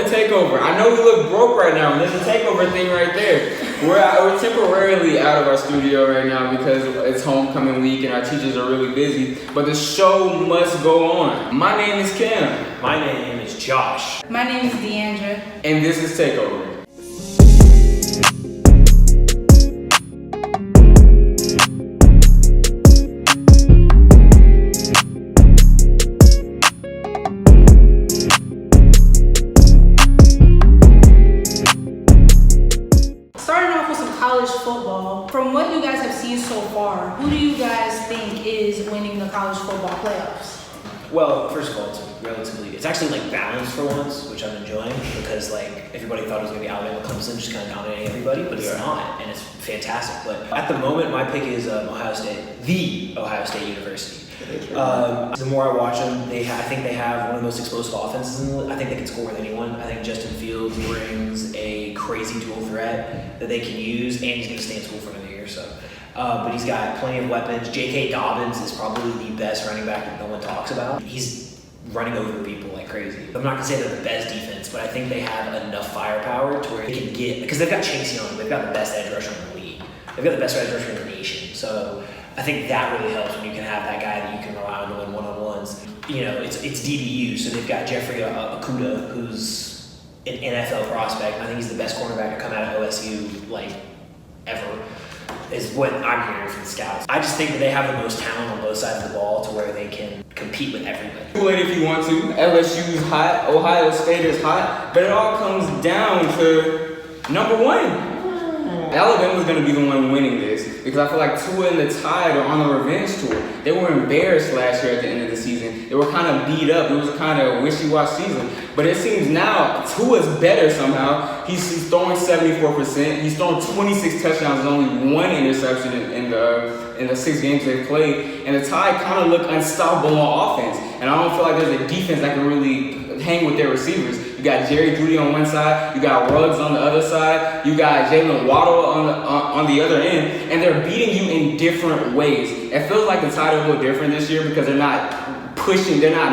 Takeover. I know we look broke right now, and there's a Takeover thing right there. We're temporarily out of our studio right now because it's homecoming week and our teachers are really busy, but the show must go on. My name is Kim. My name is Josh. My name is Deandra. And this is Takeover. College football. From what you guys have seen so far, who do you guys think is winning the college football playoffs? Well, first of all, it's actually like balanced for once, which I'm enjoying because like everybody thought it was gonna be Alabama Clemson just kind of dominating everybody, but it's not, and it's fantastic. But at the moment, my pick is Ohio State, the Ohio State University. The more I watch them, I think they have one of the most explosive offenses in the league. I think they can score with anyone. I think Justin Fields brings a crazy dual threat that they can use, and he's going to stay in school for another year or so. But he's got plenty of weapons. J.K. Dobbins is probably the best running back that no one talks about. He's running over people like crazy. I'm not going to say they're the best defense, but I think they have enough firepower to where they can get, because they've got Chase Young, they've got the best edge rusher in the league. They've got the best edge rusher in the nation. So I think that really helps when you can have that guy that you can rely on to win one-on-ones. You know, it's DBU, so they've got Jeffrey Okudah, who's an NFL prospect. I think he's the best cornerback to come out of OSU, like, ever, is what I'm hearing from the scouts. I just think that they have the most talent on both sides of the ball to where they can compete with everybody. Kool-Aid if you want to. LSU's hot. Ohio State is hot. But it all comes down to number one. Alabama's going to be the one winning this because I feel like Tua and the Tide are on a revenge tour. They were embarrassed last year at the end of the season. They were kind of beat up. It was kind of a wishy-washy season. But it seems now Tua's better somehow. He's throwing 74%. He's thrown 26 touchdowns and only one interception in the 6 games they've played. And the Tide kind of look unstoppable on offense. And I don't feel like there's a defense that can really hang with their receivers. You got Jerry Jeudy on one side, you got Ruggs on the other side, you got Jalen Waddle on the other end, and they're beating you in different ways. It feels like the Tide are a little different this year because they're not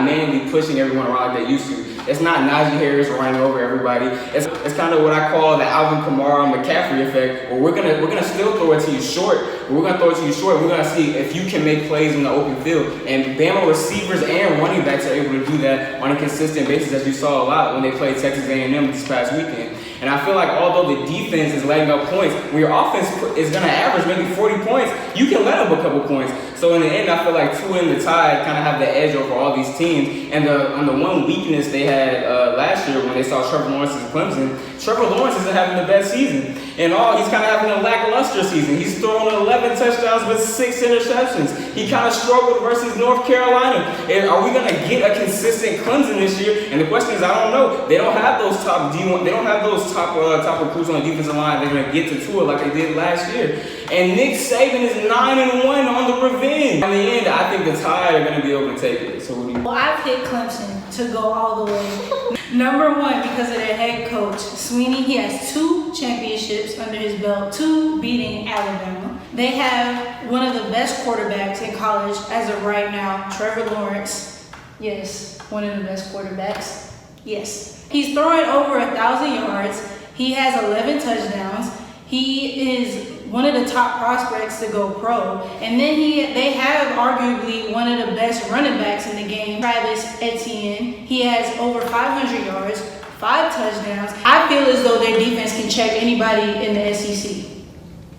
manually pushing everyone around like they used to. It's not Najee Harris running over everybody. It's kind of what I call the Alvin Kamara McCaffrey effect, where we're gonna still throw it to you short. We're gonna throw it to you short. We're gonna see if you can make plays in the open field. And Bama receivers and running backs are able to do that on a consistent basis, as you saw a lot when they played Texas A&M this past weekend. And I feel like although the defense is letting up points, when your offense is going to average maybe 40 points, you can let up a couple points. So in the end, I feel like Tua and the Tide kind of have the edge over all these teams. And on the one weakness they had last year when they saw Trevor Lawrence's Clemson, Trevor Lawrence isn't having the best season. And he's kind of having a lackluster season. He's thrown 11 touchdowns with 6 interceptions. He kind of struggled versus North Carolina. And are we going to get a consistent Clemson this year? And the question is, I don't know. They don't have those top D1. They don't have those top recruits on the defensive line. They're going to get to Tua like they did last year. And Nick Saban is 9-1 on the revenge. In the end, I think the Tide are going to be able to take it. So what do you? Well, I picked Clemson to go all the way. Number one, because of their head coach, Sweeney. He has 2 championships under his belt, 2 beating Alabama. They have one of the best quarterbacks in college as of right now, Trevor Lawrence. Yes, one of the best quarterbacks. Yes. He's throwing over 1,000 yards. He has 11 touchdowns. He is one of the top prospects to go pro. And then they have arguably one of the best running backs in the game, Travis Etienne. He has over 500 yards, 5 touchdowns. I feel as though their defense can check anybody in the SEC,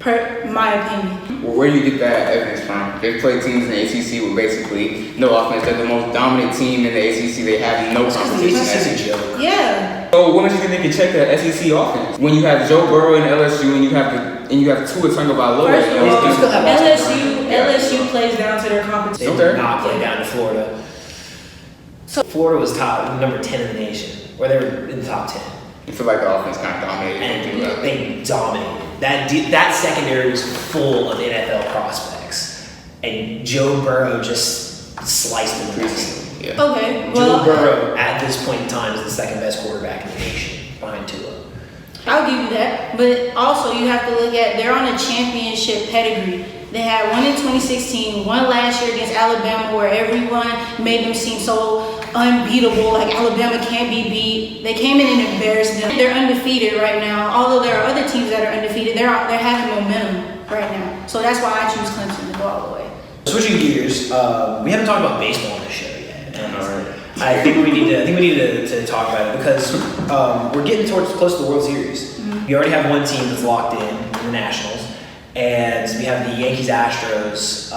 per my opinion. Well, where do you get that evidence from? They've played teams in the ACC with basically no offense. They're the most dominant team in the ACC. They have no competition. That's a joke. Yeah. So what makes you think they can check the SEC offense when you have Joe Burrow and LSU and you have Tua Tagovailoa? First of all, LSU plays down to their competition. They did not play down to Florida. So Florida was number 10 in the nation, or they were in the top 10. You feel like the offense kind of dominated. And they dominated. That secondary was full of NFL prospects, and Joe Burrow just sliced them nicely. Yeah. Okay, well, Joe Burrow at this point in time is the second best quarterback in the nation, behind Tua. I'll give you that, but also you have to look at they're on a championship pedigree. They had one in 2016, one last year against Alabama, where everyone made them seem so unbeatable, like Alabama can't be beat. They came in and embarrassed them. They're undefeated right now. Although there are other teams that are undefeated, they're having momentum right now. So that's why I choose Clemson to go all the way. Switching gears, we haven't talked about baseball on this show yet. And I think we need to talk about it because we're getting close to the World Series. We already have one team that's locked in the Nationals, and we have the Yankees Astros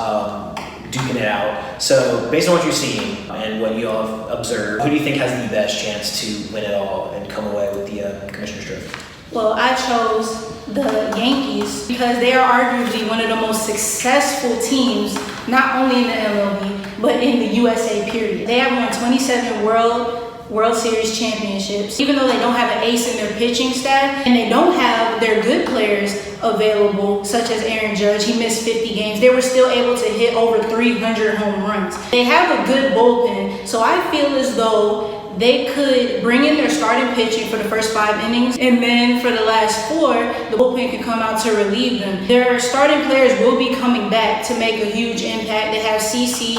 duking it out. So based on what you're seeing and what you all have observed, who do you think has the best chance to win it all and come away with the Commissioner's Trophy? Well, I chose the Yankees because they are arguably one of the most successful teams, not only in the MLB, but in the USA period. They have won 27 World Series championships, even though they don't have an ace in their pitching staff, and they don't have their good players available, such as Aaron Judge. He missed 50 games. They were still able to hit over 300 home runs. They have a good bullpen, so I feel as though they could bring in their starting pitching for the first 5 innings, and then for the last 4, the bullpen can come out to relieve them. Their starting players will be coming back to make a huge impact. They have CC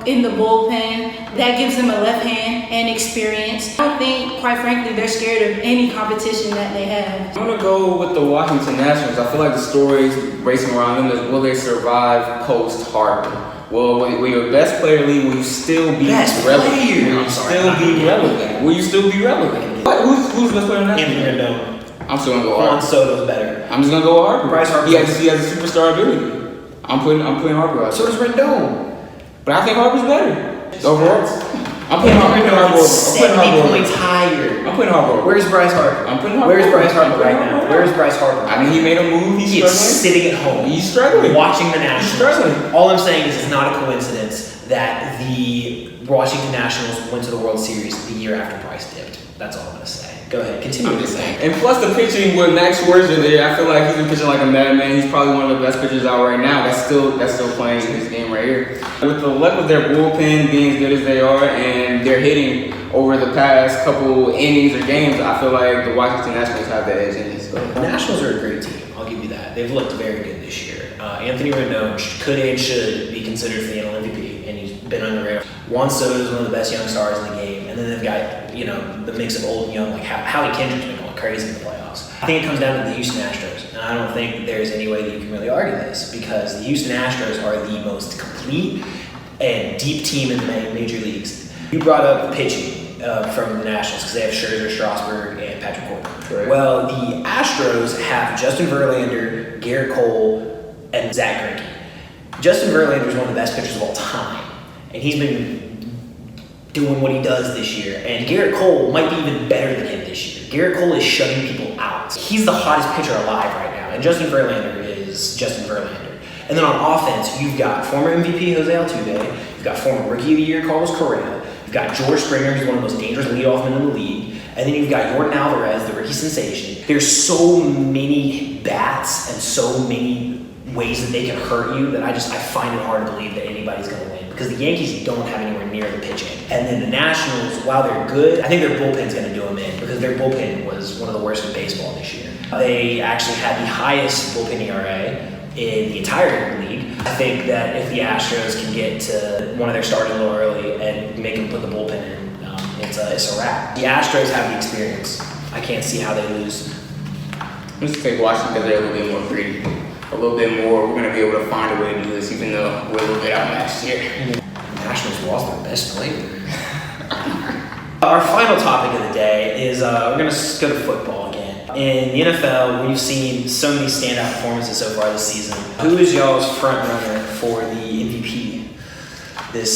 in the bullpen. That gives them a left hand and experience. I don't think, quite frankly, they're scared of any competition that they have. I'm going to go with the Washington Nationals. I feel like the stories racing around them is, will they survive post-Harper? Well, will your best player leave? Will you still be relevant? Will you still be relevant? Who's the best player in that? Anthony Rendon. I'm still gonna go Juan Harper. Soto's better. I'm just gonna go with Harper. Bryce Harper. He has a superstar ability. I'm putting Harper out. So does Rendon. But I think Harper's better overall. I'm putting Harper over. 70 points higher. I'm putting Harper over. Where's Bryce Harper? I'm putting Harper. Where's Bryce Harper right now? Where's Bryce Harper? I mean, he made a move. He's He is struggling. sitting at home. He's struggling. Watching the Nationals. He's struggling. All I'm saying is it's not a coincidence that the Washington Nationals went to the World Series the year after Bryce dipped. That's all I'm going to say. Go ahead, continue with this thing. And plus the pitching with Max Scherzer there, I feel like he's been pitching like a madman. He's probably one of the best pitchers out right now. That's still playing his game right here. With the luck of their bullpen being as good as they are and they're hitting over the past couple innings or games, I feel like the Washington Nationals have the edge in this. The Nationals are a great team. I'll give you that. They've looked very good this year. Anthony Rendon could and should be considered for the NL MVP, and he's been on the radar. Juan Soto is one of the best young stars in the game, and then they've got the mix of old and young, like Howie Kendrick's been going crazy in the playoffs. I think it comes down to the Houston Astros, and I don't think there's any way that you can really argue this because the Houston Astros are the most complete and deep team in the major leagues. You brought up the pitching from the Nationals because they have Scherzer, Strasburg, and Patrick Corbin. Right. Well, the Astros have Justin Verlander, Garrett Cole, and Zach Greinke. Justin Verlander is one of the best pitchers of all time, and he's been doing what he does this year. And Garrett Cole might be even better than him this year. Garrett Cole is shutting people out. He's the hottest pitcher alive right now, and Justin Verlander is Justin Verlander. And then on offense, you've got former MVP Jose Altuve, you've got former Rookie of the Year Carlos Correa, you've got George Springer, who's one of the most dangerous leadoff men in the league, and then you've got Yordan Alvarez, the rookie sensation. There's so many bats and so many ways that they can hurt you that I find it hard to believe that anybody's going to win because the Yankees don't have anywhere near the pitching. And then the Nationals, while they're good, I think their bullpen's going to do them in because their bullpen was one of the worst in baseball this year. They actually had the highest bullpen ERA in the entire league. I think that if the Astros can get to one of their starters a little early and make them put the bullpen in, it's a wrap. The Astros have the experience. I can't see how they lose. Let's take Washington because they're a little bit more greedy. A little bit more, we're going to be able to find a way to do this even though we're a little bit outmatched here. The Nationals lost their best player. Our final topic of the day is we're going to go to football again. In the NFL, we've seen so many standout performances so far this season. Who is y'all's front runner for the MVP this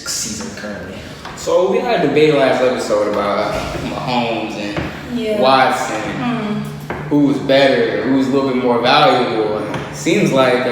season currently? So we had a debate last episode about Mahomes and Watson. Who's better, who's a little bit more valuable. And seems like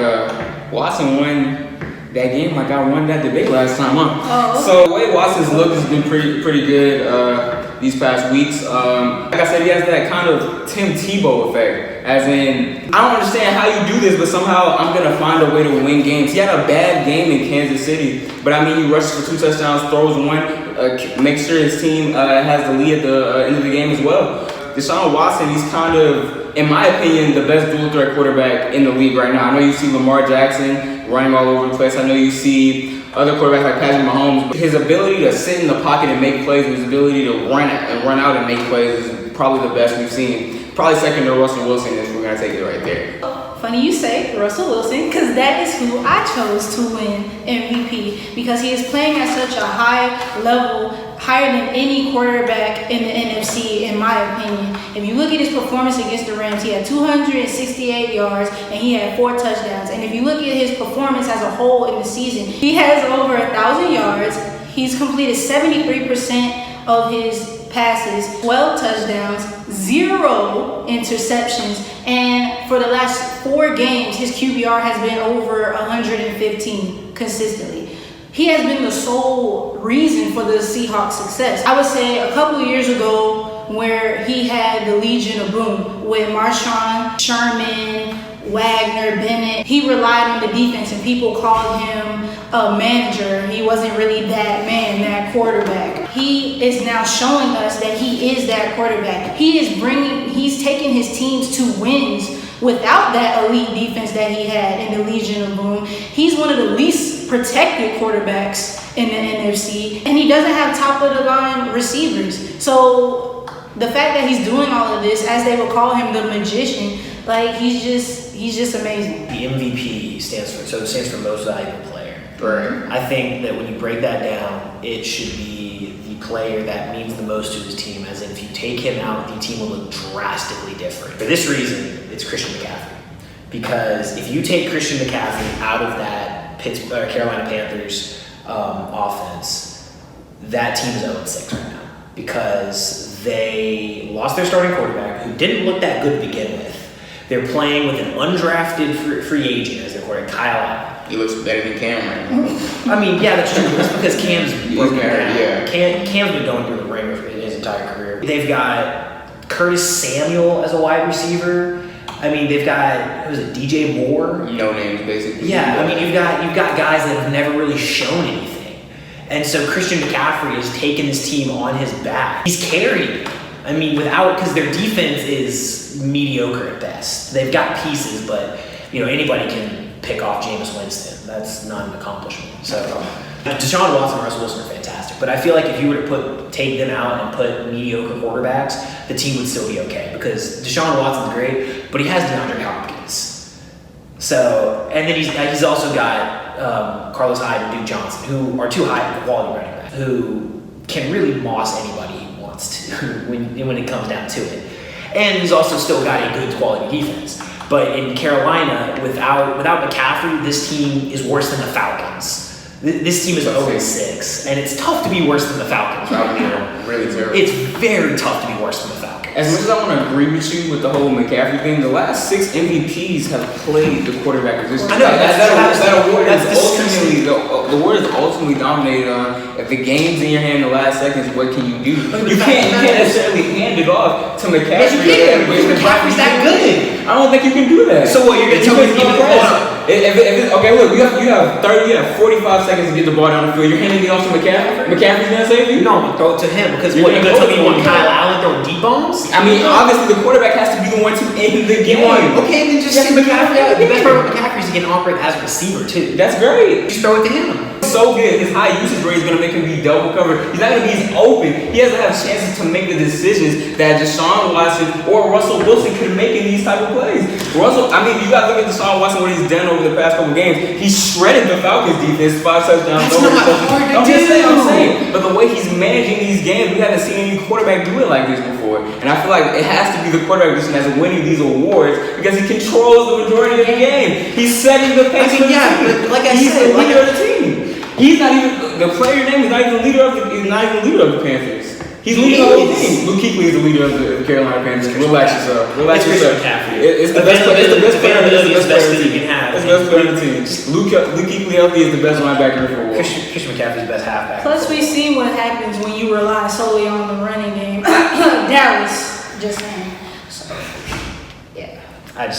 Watson won that game like I won that debate last time, huh? Oh. So the way Watson's look has been pretty good these past weeks. Like I said, he has that kind of Tim Tebow effect. As in, I don't understand how you do this, but somehow I'm going to find a way to win games. He had a bad game in Kansas City, but I mean, he rushes for 2 touchdowns, throws one, makes sure his team has the lead at the end of the game as well. Deshaun Watson, he's kind of, in my opinion, the best dual threat quarterback in the league right now. I know you see Lamar Jackson running all over the place. I know you see other quarterbacks like Patrick Mahomes. His ability to sit in the pocket and make plays, his ability to run out and make plays is probably the best we've seen. Probably second to Russell Wilson if we're gonna take it right there. Funny you say Russell Wilson, because that is who I chose to win MVP, because he is playing at such a high level, higher than any quarterback in the NFC, in my opinion. If you look at his performance against the Rams, he had 268 yards and he had 4 touchdowns. And if you look at his performance as a whole in the season, he has over 1,000 yards. He's completed 73% of his passes, 12 touchdowns, 0 interceptions, and for the last 4 games, his QBR has been over 115 consistently. He has been the sole reason for the Seahawks' success. I would say a couple of years ago, where he had the Legion of Boom with Marshawn, Sherman, Wagner, Bennett, he relied on the defense and people called him a manager. He wasn't really that man, that quarterback. He is now showing us that he is that quarterback. He's taking his teams to wins without that elite defense that he had in the Legion of Boom. He's one of the least protected quarterbacks in the NFC, and he doesn't have top of the line receivers. So the fact that he's doing all of this, as they would call him, the magician, like he's just amazing. The MVP stands for most valuable player. Right. I think that when you break that down, it should be the player that means the most to his team. As in, if you take him out, the team will look drastically different. For this reason, it's Christian McCaffrey. Because if you take Christian McCaffrey out of that Carolina Panthers offense, that team is 0-6 right now. Because they lost their starting quarterback, who didn't look that good to begin with. They're playing with an undrafted free agent as their quarterback, Kyle Allen. He looks better than Cam right now. I mean, yeah, that's true. That's because Cam's broken down. Yeah. Cam's been going through the ringer in his entire career. They've got Curtis Samuel as a wide receiver. I mean, they've got, who is it, DJ Moore? No names, basically. Yeah, I mean, you've got guys that have never really shown anything. And so Christian McCaffrey has taken his team on his back. He's carried them. I mean, because their defense is mediocre at best. They've got pieces, but, anybody can pick off Jameis Winston. That's not an accomplishment. So, Deshaun Watson and Russell Wilson are fantastic, but I feel like if you were to take them out and put mediocre quarterbacks, the team would still be okay, because Deshaun Watson's great, but he has DeAndre Hopkins. So, and then he's also got Carlos Hyde and Duke Johnson, who are 2 high quality running backs, who can really moss anybody he wants to when it comes down to it. And he's also still got a good quality defense. But in Carolina, without McCaffrey, this team is worse than the Falcons. This team is 0-6, and it's tough to be worse than the Falcons right now. Really terrible. It's very tough to be worse than the Falcons. As much as I want to agree with you with the whole McCaffrey thing, the last 6 MVPs have played the quarterback position. I know, that award that's is ultimately the award is ultimately dominated on if the game's in your hand in the last seconds, what can you do? You can't necessarily hand it off to McCaffrey. Yes, you can. McCaffrey's that good. I don't think you can do that. So what? You're gonna tell me look, you have 45 seconds to get the ball down the field. You're handing it off to McCaffrey. McCaffrey's gonna save you? No, I'm gonna throw it to him because you're gonna tell me you want Kyle Allen throwing deep bombs? I mean, obviously the quarterback has to be the one to end the game. Okay, then just send McCaffrey out. The best part about McCaffrey is he can operate as a receiver too. That's great. Just throw it to him. So good. His high usage rate is going to make him be double covered. He's not going to be as open. He doesn't have chances to make the decisions that Deshaun Watson or Russell Wilson could make in these type of plays. You got to look at Deshaun Watson, what he's done over the past couple games. He shredded the Falcons defense, 5 touchdowns. That's not hard to do. I'm saying. But the way he's managing these games, we haven't seen any quarterback do it like this before. And I feel like it has to be the quarterback position that's winning these awards because he controls the majority of the game. He's setting the pace for the team. But like I he's said, the leader of the team. He's not even the player name is not even the leader of the Panthers. He's leading the whole team. Luke Kuechly is the leader of the Carolina Panthers. Relax yourself. Relax yourself. It's the best player. It's the best player. It's the best player you can have. It's the best player of the team. Luke Kuechly healthy is the best linebacker in the world. Christian McCaffrey's best halfback. Plus, we've seen what happens when you rely solely on the running game. Dallas, just saying. So, yeah. Okay.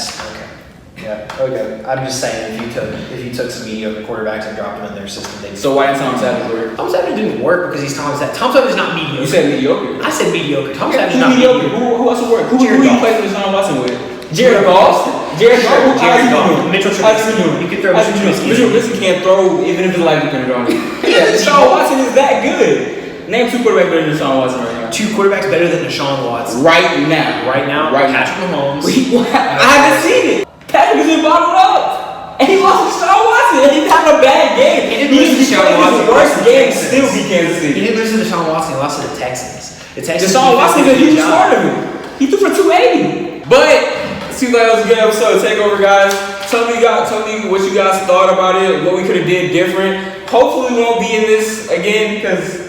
Yeah. Okay. I'm just saying, if you took some mediocre quarterbacks and dropped them in their system, they'd. So why did Tom Savage work? Tom Savage didn't work because he's Tom Savage. Tom Savage is not mediocre. You said mediocre. I said mediocre. Tom Savage is not mediocre. Who else would work? Who you play with Deshaun Watson with? Jared Goff. Jared Goff. Jared Goff. Mitchell Trubisky. You could throw Mitchell Trubisky. Mitchell Trubisky can't throw even if his life depended on it. Yeah, Deshaun Watson is that good. Name 2 quarterbacks better than Deshaun Watson right now. 2 quarterbacks better than Deshaun Watson. Right now. Patrick Mahomes. I haven't seen it. Patrick has been bottled up. And he lost to Deshaun Watson. And he's having a bad game. He didn't lose to Deshaun Watson. His worst game still beat Kansas City. He didn't lose to Deshaun Watson. He lost to the Texans. Deshaun Watson is a huge part of it. He threw for 280. But it seems like that was a good episode of Takeover, guys. Tell me what you guys thought about it, what we could have did different. Hopefully we won't be in this again, because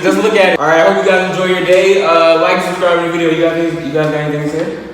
just look at it. Alright, I hope you guys enjoy your day. Like and subscribe to the video. You guys got anything to say?